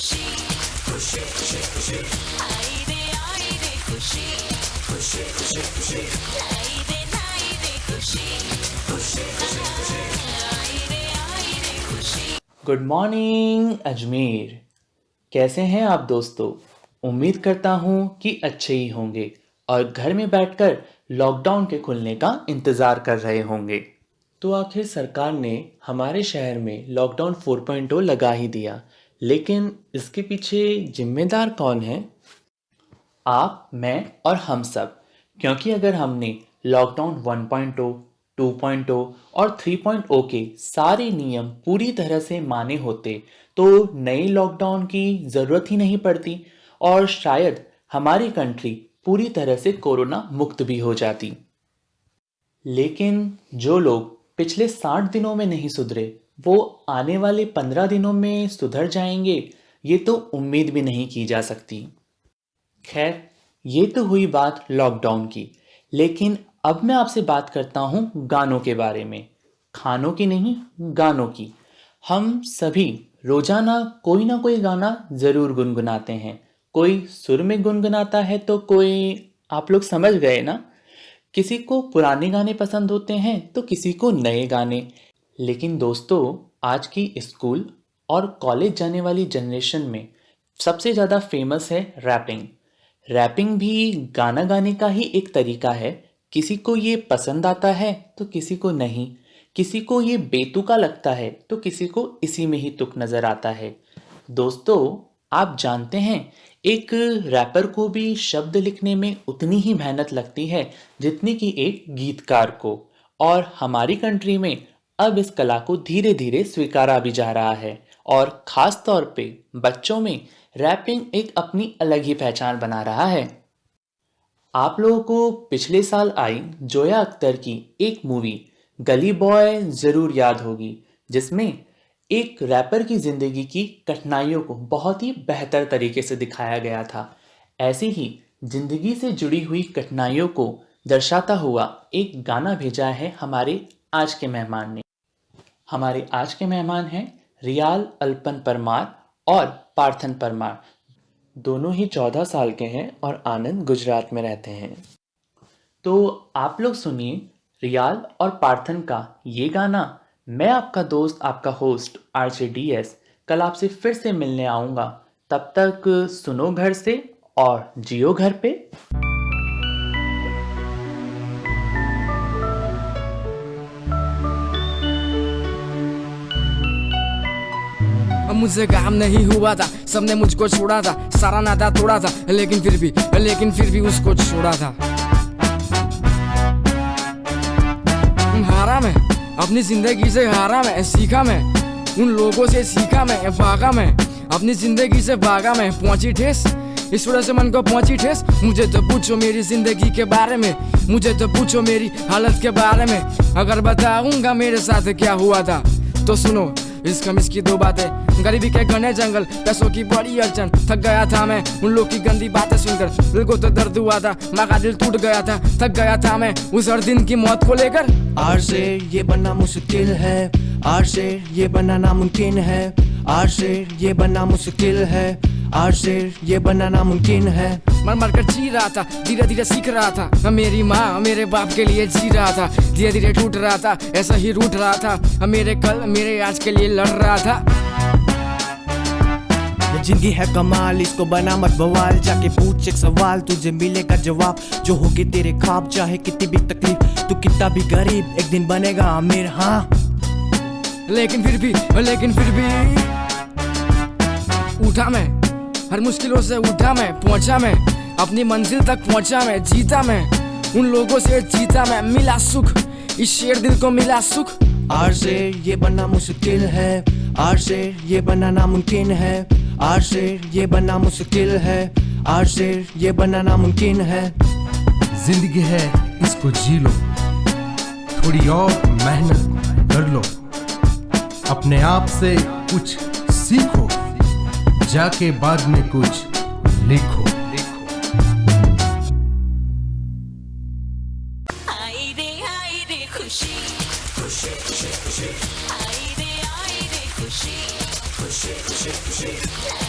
खुशी खुशी खुशी खुशी आई रे खुशी खुशी खुशी खुशी लाई रे खुशी खुशी खुशी खुशी आई रे खुशी। Good morning Ajmer. कैसे हैं आप दोस्तों? उम्मीद करता हूँ कि अच्छे ही होंगे और घर में बैठकर लॉकडाउन के खुलने का इंतज़ार कर रहे होंगे। तो आखिर सरकार ने हमारे शहर में लॉकडाउन 4.0 लगा ही दिया, लेकिन इसके पीछे जिम्मेदार कौन है? आप, मैं और हम सब। क्योंकि अगर हमने लॉकडाउन 1.0, 2.0 और 3.0 के सारे नियम पूरी तरह से माने होते तो नए लॉकडाउन की ज़रूरत ही नहीं पड़ती और शायद हमारी कंट्री पूरी तरह से कोरोना मुक्त भी हो जाती। लेकिन जो लोग पिछले 60 दिनों में नहीं सुधरे वो आने वाले 15 दिनों में सुधर जाएंगे, ये तो उम्मीद भी नहीं की जा सकती। खैर, ये तो हुई बात लॉकडाउन की, लेकिन अब मैं आपसे बात करता हूँ गानों के बारे में। खानों की नहीं, गानों की। हम सभी रोजाना कोई ना कोई गाना ज़रूर गुनगुनाते हैं। कोई सुर में गुनगुनाता है तो कोई, आप लोग समझ गए ना। किसी को पुराने गाने पसंद होते हैं तो किसी को नए गाने। लेकिन दोस्तों, आज की स्कूल और कॉलेज जाने वाली जनरेशन में सबसे ज़्यादा फेमस है रैपिंग। रैपिंग भी गाना गाने का ही एक तरीका है। किसी को ये पसंद आता है तो किसी को नहीं। किसी को ये बेतुका लगता है तो किसी को इसी में ही तुक नज़र आता है। दोस्तों, आप जानते हैं एक रैपर को भी शब्द लिखने में उतनी ही मेहनत लगती है जितनी कि एक गीतकार को। और हमारी कंट्री में अब इस कला को धीरे धीरे स्वीकारा भी जा रहा है और ख़ास तौर पे बच्चों में रैपिंग एक अपनी अलग ही पहचान बना रहा है। आप लोगों को पिछले साल आई जोया अख्तर की एक मूवी गली बॉय ज़रूर याद होगी, जिसमें एक रैपर की ज़िंदगी की कठिनाइयों को बहुत ही बेहतर तरीके से दिखाया गया था। ऐसी ही ज़िंदगी से जुड़ी हुई कठिनाइयों को दर्शाता हुआ एक गाना भेजा है हमारे आज के मेहमान ने। हमारे आज के मेहमान हैं रियाल अल्पन परमार और पार्थन परमार। दोनों ही 14 साल के हैं और आनंद गुजरात में रहते हैं। तो आप लोग सुनिए रियाल और पार्थन का ये गाना। मैं आपका दोस्त, आपका होस्ट RJDS कल आपसे फिर से मिलने आऊँगा। तब तक सुनो घर से और जियो घर पे। मुझसे काम नहीं हुआ था, सबने मुझको छोड़ा था, सारा नाता तोड़ा था, लेकिन फिर भी उसको छोड़ा था। हारा मैं अपनी जिंदगी से, हारा मैं सीखा मैं उन लोगों से, सीखा मैं भागा मैं अपनी जिंदगी से, भागा मैं पहुंची ठेस, इस वजह से मन को पहुंची ठेस। मुझे तो पूछो मेरी जिंदगी के बारे में, मुझे तो पूछो मेरी हालत के बारे में। अगर बताऊंगा मेरे साथ क्या हुआ था तो सुनो इस कमिस की दो बातें। गरीबी के घने जंगल, पैसों की बड़ी अड़चन, थक गया था मैं उन लोग की गंदी बातें सुनकर। दिल को तो दर्द हुआ था, माँ का दिल टूट गया था, थक गया था मैं उस हर दिन की मौत को लेकर। आर से ये बनना मुश्किल है, आर से ये बनना नामुमकिन है, आर से ये बनना मुश्किल है, आर से ये बनना नामुमकिन है। मर मर कर जी रहा था, धीरे धीरे सीख रहा था, मेरी माँ मेरे बाप के लिए जी रहा था, धीरे धीरे टूट रहा था, ऐसा ही रूठ रहा था, मेरे कल मेरे आज के लिए लड़ रहा था। ये जिंदगी है कमाल, इसको बना मत बवाल, जाके पूछ एक सवाल तुझे मिलेगा जवाब। जो होगे तेरे ख्वाब, चाहे कितनी भी तकलीफ, तू कितना भी गरीब एक दिन बनेगा अमीर। हाँ लेकिन फिर भी उठा मैं, हर मुश्किलों से उठा मैं, पहुंचा मैं अपनी मंजिल तक, पहुंचा मैं, जीता मैं उन लोगों से, जीता मैं, मिला सुख इस शेर दिल को, मिला सुख। आर से ये बनना मुश्किल है, आर से ये बनना नामुमकिन है, आर से ये बनना मुश्किल है, आर से ये बनना नामुमकिन है। जिंदगी है इसको जी लो, थोड़ी और मेहनत कर लो, अपने आप से कुछ सीखो, जाके बाद में कुछ लिखो। आई रे खुशी खुशी खुशी खुशी आई रे खुशी खुशी खुशी खुशी